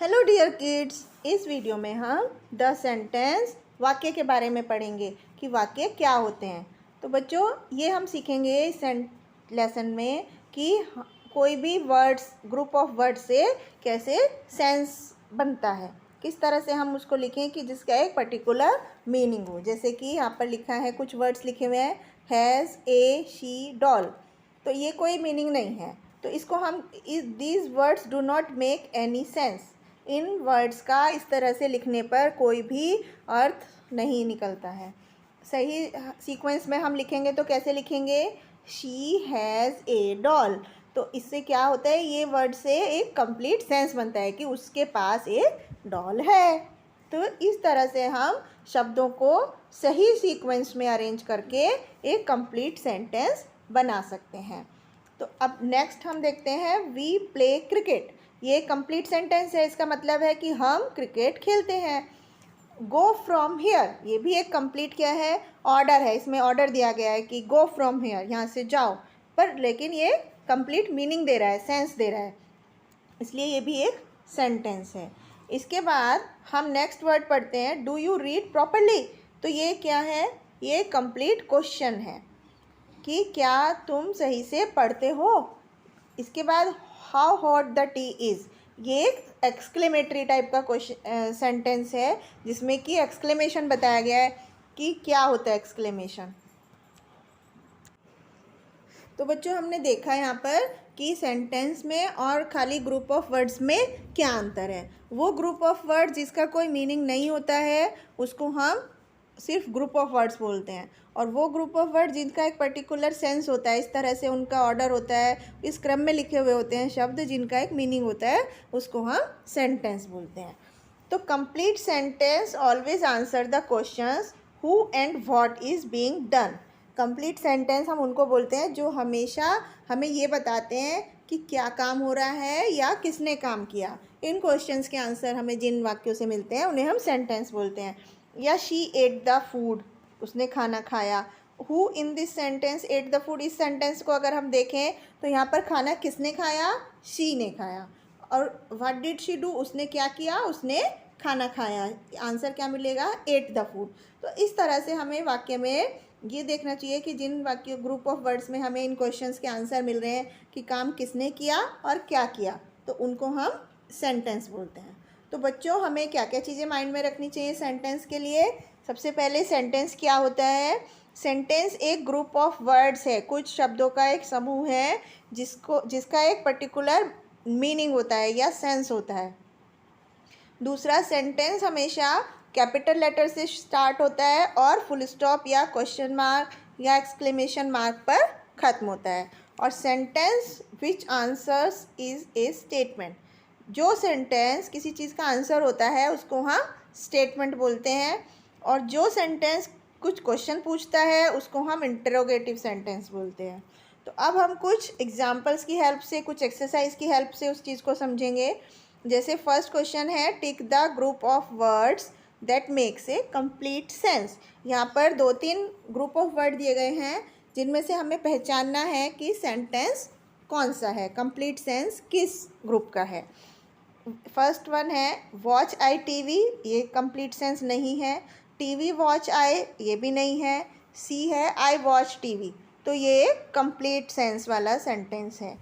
Hello dear kids, इस video में हम द सेंटेंस वाक्य के बारे में पढ़ेंगे कि वाक्य क्या होते हैं। तो बच्चों, ये हम सीखेंगे इस लेसन में कि कोई भी वर्ड्स, ग्रुप ऑफ वर्ड्स से कैसे सेंस बनता है, किस तरह से हम उसको लिखें कि जिसका एक पर्टिकुलर मीनिंग हो। जैसे कि यहाँ पर लिखा है, कुछ वर्ड्स लिखे हुए हैं, हैज़, ए, शी, डॉल। तो ये कोई मीनिंग नहीं है, तो इसको हम these words do not make any sense. In words का इस तरह से लिखने पर कोई भी अर्थ नहीं निकलता है। सही सीक्वेंस में हम लिखेंगे तो कैसे लिखेंगे? She has a doll. तो इससे क्या होता है, ये वर्ड से एक कंप्लीट सेंस बनता है कि उसके पास एक डॉल है। तो इस तरह से हम शब्दों को सही सीक्वेंस में अरेंज करके एक कंप्लीट सेंटेंस बना सकते हैं। तो अब नेक्स्ट हम देखते हैं, वी प्ले क्रिकेट। ये कंप्लीट सेंटेंस है, इसका मतलब है कि हम क्रिकेट खेलते हैं। गो फ्रॉम हियर, ये भी एक कंप्लीट क्या है, ऑर्डर है। इसमें ऑर्डर दिया गया है कि गो फ्रॉम हियर, यहाँ से जाओ, पर लेकिन ये कंप्लीट मीनिंग दे रहा है, सेंस दे रहा है, इसलिए ये भी एक सेंटेंस है। इसके बाद हम नेक्स्ट वर्ड पढ़ते हैं, डू यू रीड प्रॉपरली। तो ये क्या है, ये कंप्लीट क्वेश्चन है कि क्या तुम सही से पढ़ते हो। इसके बाद how hot the T is, ये एक एक्सक्लेमेटरी टाइप का क्वेश्चन सेंटेंस है, जिसमें कि एक्सक्लेमेशन बताया गया है कि क्या होता है एक्सक्लेमेशन। तो बच्चों, हमने देखा यहाँ पर कि सेंटेंस में और खाली ग्रुप ऑफ वर्ड्स में क्या अंतर है। वो ग्रुप ऑफ वर्ड्स जिसका कोई मीनिंग नहीं होता है उसको हम सिर्फ ग्रुप ऑफ वर्ड्स बोलते हैं, और वो ग्रुप ऑफ वर्ड जिनका एक पर्टिकुलर सेंस होता है, इस तरह से उनका ऑर्डर होता है, इस क्रम में लिखे हुए होते हैं शब्द, जिनका एक मीनिंग होता है, उसको हम सेंटेंस बोलते हैं। तो complete sentence always answer the questions who and what is being done. Complete sentence हम उनको बोलते हैं जो हमेशा हमें ये बताते हैं कि क्या काम हो रहा है या किसने काम किया। इन क्वेश्चंस के आंसर हमें जिन वाक्यों से मिलते हैं उन्हें हम सेंटेंस बोलते हैं। या शी एट द फूड, उसने खाना खाया। Who in this sentence at the food, इस सेंटेंस को अगर हम देखें तो यहाँ पर खाना किसने खाया? शी ने खाया। और व्हाट डिड शी डू, उसने क्या किया? उसने खाना खाया। आंसर क्या मिलेगा? At the food. तो इस तरह से हमें वाक्य में ये देखना चाहिए कि जिन वाक्य ग्रुप ऑफ वर्ड्स में हमें इन क्वेश्चंस के आंसर मिल रहे हैं कि काम किसने किया और क्या किया, तो उनको हम सेंटेंस बोलते हैं। तो बच्चों, हमें क्या क्या चीज़ें माइंड में रखनी चाहिए सेंटेंस के लिए? सबसे पहले, सेंटेंस क्या होता है? सेंटेंस एक ग्रुप ऑफ वर्ड्स है, कुछ शब्दों का एक समूह है जिसका एक पर्टिकुलर मीनिंग होता है या सेंस होता है। दूसरा, सेंटेंस हमेशा कैपिटल लेटर से स्टार्ट होता है और फुल स्टॉप या क्वेश्चन मार्क या एक्सक्लेमेशन मार्क पर ख़त्म होता है। और sentence which answers is a statement, जो सेंटेंस किसी चीज़ का आंसर होता है उसको हम स्टेटमेंट बोलते हैं, और जो सेंटेंस कुछ क्वेश्चन पूछता है उसको हम इंटरोगेटिव सेंटेंस बोलते हैं। तो अब हम कुछ एग्जाम्पल्स की हेल्प से, कुछ एक्सरसाइज की हेल्प से उस चीज़ को समझेंगे। जैसे फर्स्ट क्वेश्चन है, tick the group of words that makes a complete sense. यहाँ पर 2-3 ग्रुप ऑफ वर्ड दिए गए हैं जिनमें से हमें पहचानना है कि सेंटेंस कौन सा है, कंप्लीट सेंस किस ग्रुप का है। फर्स्ट वन है वॉच आई टीवी, ये कंप्लीट सेंस नहीं है। टीवी वॉच आई, ये भी नहीं है। सी है आई वॉच टीवी, तो ये कंप्लीट सेंस वाला सेंटेंस है।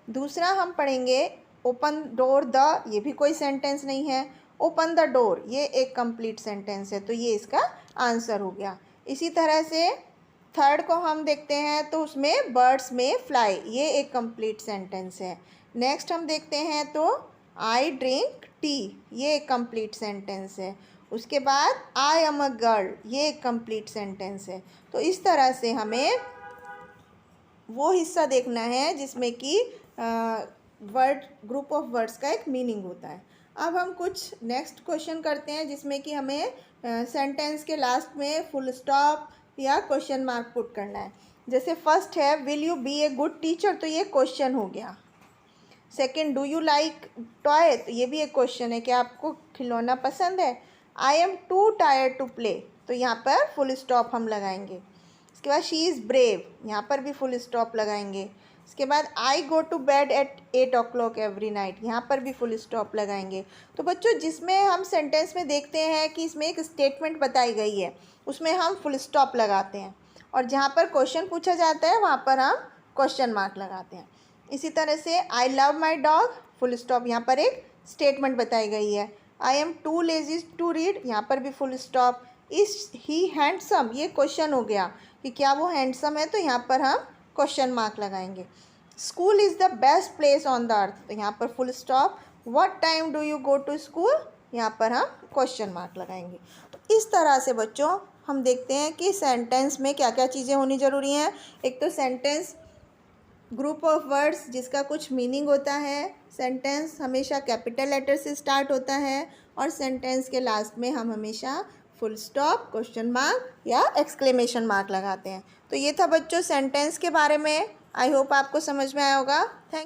दूसरा हम पढ़ेंगे ओपन डोर द, ये भी कोई सेंटेंस नहीं है। ओपन द डोर, ये एक कंप्लीट सेंटेंस है, तो ये इसका आंसर हो गया। इसी तरह से थर्ड को हम देखते हैं तो उसमें बर्ड्स में फ्लाई, ये एक कंप्लीट सेंटेंस है। नेक्स्ट हम देखते हैं तो आई ड्रिंक टी, ये एक कंप्लीट सेंटेंस है। उसके बाद आई एम अ गर्ल, ये एक कंप्लीट सेंटेंस है। तो इस तरह से हमें वो हिस्सा देखना है जिसमें कि वर्ड, ग्रुप ऑफ वर्ड्स का एक मीनिंग होता है। अब हम कुछ नेक्स्ट क्वेश्चन करते हैं जिसमें कि हमें सेंटेंस के लास्ट में फुल स्टॉप या क्वेश्चन मार्क पुट करना है। जैसे फर्स्ट है will you be a good teacher, तो ये क्वेश्चन हो गया। Second, do you like toy, तो ये भी एक क्वेश्चन है, क्या आपको खिलौना पसंद है। I am too tired to play, तो यहाँ पर फुल स्टॉप हम लगाएंगे। इसके बाद शी इज़ ब्रेव, यहाँ पर भी फुल स्टॉप लगाएंगे। इसके बाद I go to bed at 8 o'clock every night, यहाँ पर भी फुल स्टॉप लगाएंगे। तो बच्चों जिसमें हम सेंटेंस में देखते हैं कि इसमें एक स्टेटमेंट बताई गई है उसमें हम फुल स्टॉप लगाते हैं, और जहाँ पर क्वेश्चन पूछा जाता है वहाँ पर हम क्वेश्चन मार्क लगाते हैं। इसी तरह से I love my dog, full stop, यहाँ पर एक स्टेटमेंट बताई गई है। I am too lazy to read, यहाँ पर भी full stop. Is he handsome, ये क्वेश्चन हो गया कि क्या वो हैंडसम है, तो यहाँ पर हम क्वेश्चन मार्क लगाएंगे। School is the best place on the earth, तो यहाँ पर full stop. What time do you go to school, यहाँ पर हम क्वेश्चन मार्क लगाएंगे। तो इस तरह से बच्चों हम देखते हैं कि सेंटेंस में क्या क्या चीज़ें होनी ज़रूरी हैं। एक तो सेंटेंस ग्रुप ऑफ वर्ड्स जिसका कुछ मीनिंग होता है, सेंटेंस हमेशा कैपिटल लेटर से स्टार्ट होता है, और सेंटेंस के लास्ट में हम हमेशा फुल स्टॉप, क्वेश्चन मार्क या एक्सक्लेमेशन मार्क लगाते हैं। तो ये था बच्चों सेंटेंस के बारे में। आई होप आपको समझ में आया होगा। थैंक